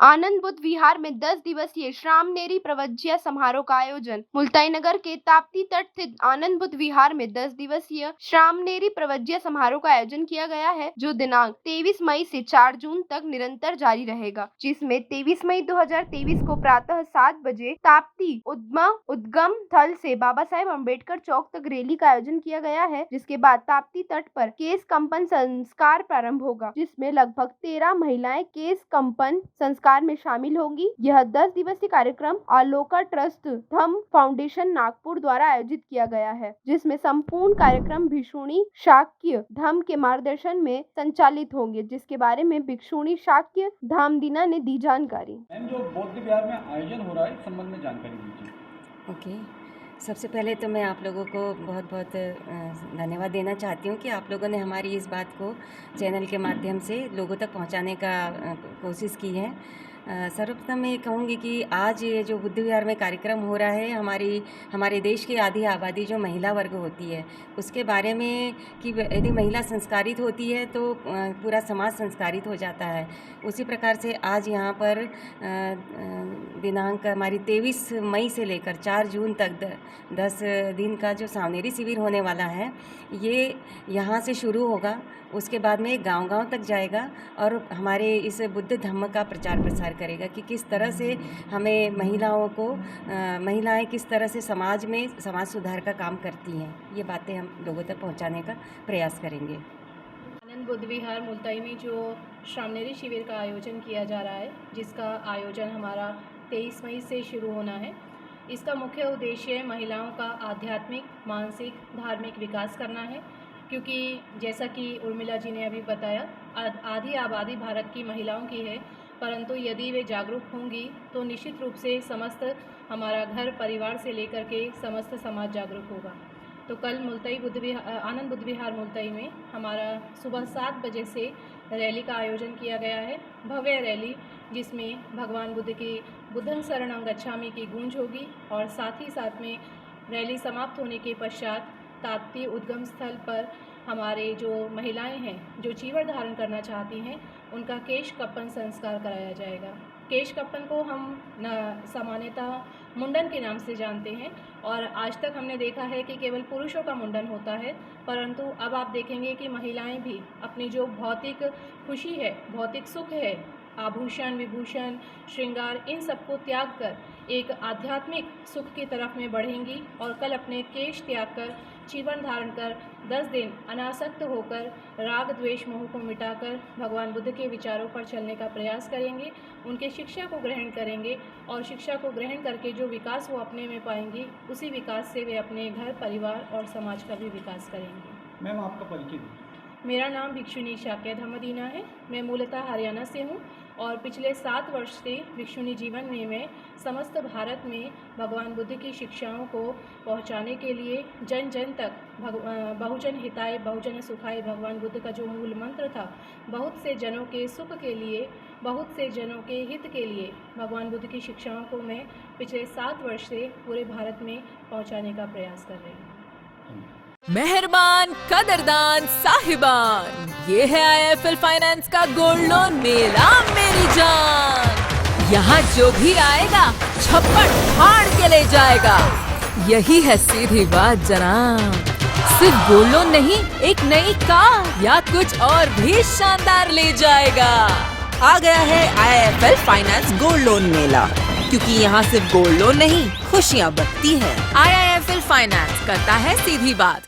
आनंद बुद्ध विहार में 10 दिवसीय श्रामणेरी प्रवज्या समारोह का आयोजन। मुल्ताई नगर के ताप्ती तट स्थित आनंद बुद्ध विहार में 10 दिवसीय श्रामणेरी प्रवज्या समारोह का आयोजन किया गया है, जो दिनांक 23 मई से 4 जून तक निरंतर जारी रहेगा, जिसमें 23 मई 2023 को प्रातः 7 बजे ताप्ती उद्गम स्थल से बाबा साहेब अम्बेडकर चौक तक रैली का आयोजन किया गया है, जिसके बाद ताप्ती तट पर केश कंपन संस्कार प्रारंभ होगा, जिसमें लगभग 13 महिलाएं केश कंपन संस्कार में शामिल होंगी। यह 10 दिवसीय कार्यक्रम आलोका ट्रस्ट धम्म फाउंडेशन नागपुर द्वारा आयोजित किया गया है, जिसमें संपूर्ण कार्यक्रम भिक्षुणी शाक्य धम्म के मार्गदर्शन में संचालित होंगे, जिसके बारे में भिक्षुणी शाक्य धामदीना ने दी जानकारी। मैम, जो बौद्ध विहार में आयोजन हो रहा है, इस संबंध में जानकारी दीजिए। ओके, सबसे पहले तो मैं आप लोगों को बहुत बहुत धन्यवाद देना चाहती हूँ कि आप लोगों ने हमारी इस बात को चैनल के माध्यम से लोगों तक पहुँचाने का कोशिश की है। सर्वप्रथम मैं ये कहूँगी कि आज ये जो बुद्ध विहार में कार्यक्रम हो रहा है, हमारे देश की आधी आबादी जो महिला वर्ग होती है उसके बारे में कि यदि महिला संस्कारित होती है तो पूरा समाज संस्कारित हो जाता है। उसी प्रकार से आज यहाँ पर दिनांक हमारी 23 मई से लेकर 4 जून तक 10 दिन का जो सावनेरी शिविर होने वाला है, ये यहाँ से शुरू होगा। उसके बाद में गांव-गांव तक जाएगा और हमारे इस बुद्ध धम्म का प्रचार प्रसार करेगा कि किस तरह से हमें महिलाएं किस तरह से समाज सुधार का काम करती हैं। ये बातें हम लोगों तक पहुंचाने का प्रयास करेंगे। आनंद बुद्ध विहार मुल्ताई में जो श्रामणेरी शिविर का आयोजन किया जा रहा है, जिसका आयोजन हमारा 23 मई से शुरू होना है। इसका मुख्य उद्देश्य महिलाओं का आध्यात्मिक, मानसिक, धार्मिक विकास करना है, क्योंकि जैसा कि उर्मिला जी ने अभी बताया, आधी आबादी भारत की महिलाओं की है, परंतु यदि वे जागरूक होंगी तो निश्चित रूप से समस्त हमारा घर परिवार से लेकर के समस्त समाज जागरूक होगा। तो कल आनंद बुद्ध विहार मुल्ताई में हमारा सुबह 7 बजे से रैली का आयोजन किया गया है, भव्य रैली, जिसमें भगवान बुद्ध की बुद्धं शरणं गच्छामि की गूंज होगी और साथ ही साथ में रैली समाप्त होने के पश्चात ताप्ती उद्गम स्थल पर हमारे जो महिलाएं हैं जो चीवर धारण करना चाहती हैं, उनका केश कप्पन संस्कार कराया जाएगा। केश कप्पन को हम सामान्यतः मुंडन के नाम से जानते हैं और आज तक हमने देखा है कि केवल पुरुषों का मुंडन होता है, परंतु अब आप देखेंगे कि महिलाएं भी अपनी जो भौतिक खुशी है, भौतिक सुख है, आभूषण, विभूषण, श्रृंगार, इन सबको त्याग कर एक आध्यात्मिक सुख की तरफ में बढ़ेंगी और कल अपने केश त्याग कर जीवन धारण कर 10 दिन अनासक्त होकर राग द्वेष मोह को मिटाकर भगवान बुद्ध के विचारों पर चलने का प्रयास करेंगे, उनके शिक्षा को ग्रहण करेंगे और शिक्षा को ग्रहण करके जो विकास वो अपने में पाएंगी, उसी विकास से वे अपने घर, परिवार और समाज का भी विकास करेंगे। मैम, आपका परिचय दीजिए। मेरा नाम भिक्षुणी शाक्य धामदीना है। मैं मूलतः हरियाणा से हूँ और पिछले 7 वर्ष से भिक्षुणी जीवन में मैं समस्त भारत में भगवान बुद्ध की शिक्षाओं को पहुँचाने के लिए जन जन तक बहुजन हिताय बहुजन सुखाय भगवान बुद्ध का जो मूल मंत्र था, बहुत से जनों के सुख के लिए, बहुत से जनों के हित के लिए भगवान बुद्ध की शिक्षाओं को मैं पिछले 7 वर्ष से पूरे भारत में पहुँचाने का प्रयास कर रही हूँ। मेहरबान, कदरदान, साहिबान, ये है IIFL फाइनेंस का गोल्ड लोन मेला मेरी जान। यहाँ जो भी आएगा छप्पड़ फाड़ के ले जाएगा, यही है सीधी बात जनाब। सिर्फ गोल्ड लोन नहीं, एक नई कार या कुछ और भी शानदार ले जाएगा। आ गया है IIFL फाइनेंस गोल्ड लोन मेला, क्योंकि यहाँ सिर्फ गोल्ड लोन नहीं, खुशियाँ बरती है। IIFL फाइनेंस करता है सीधी बात।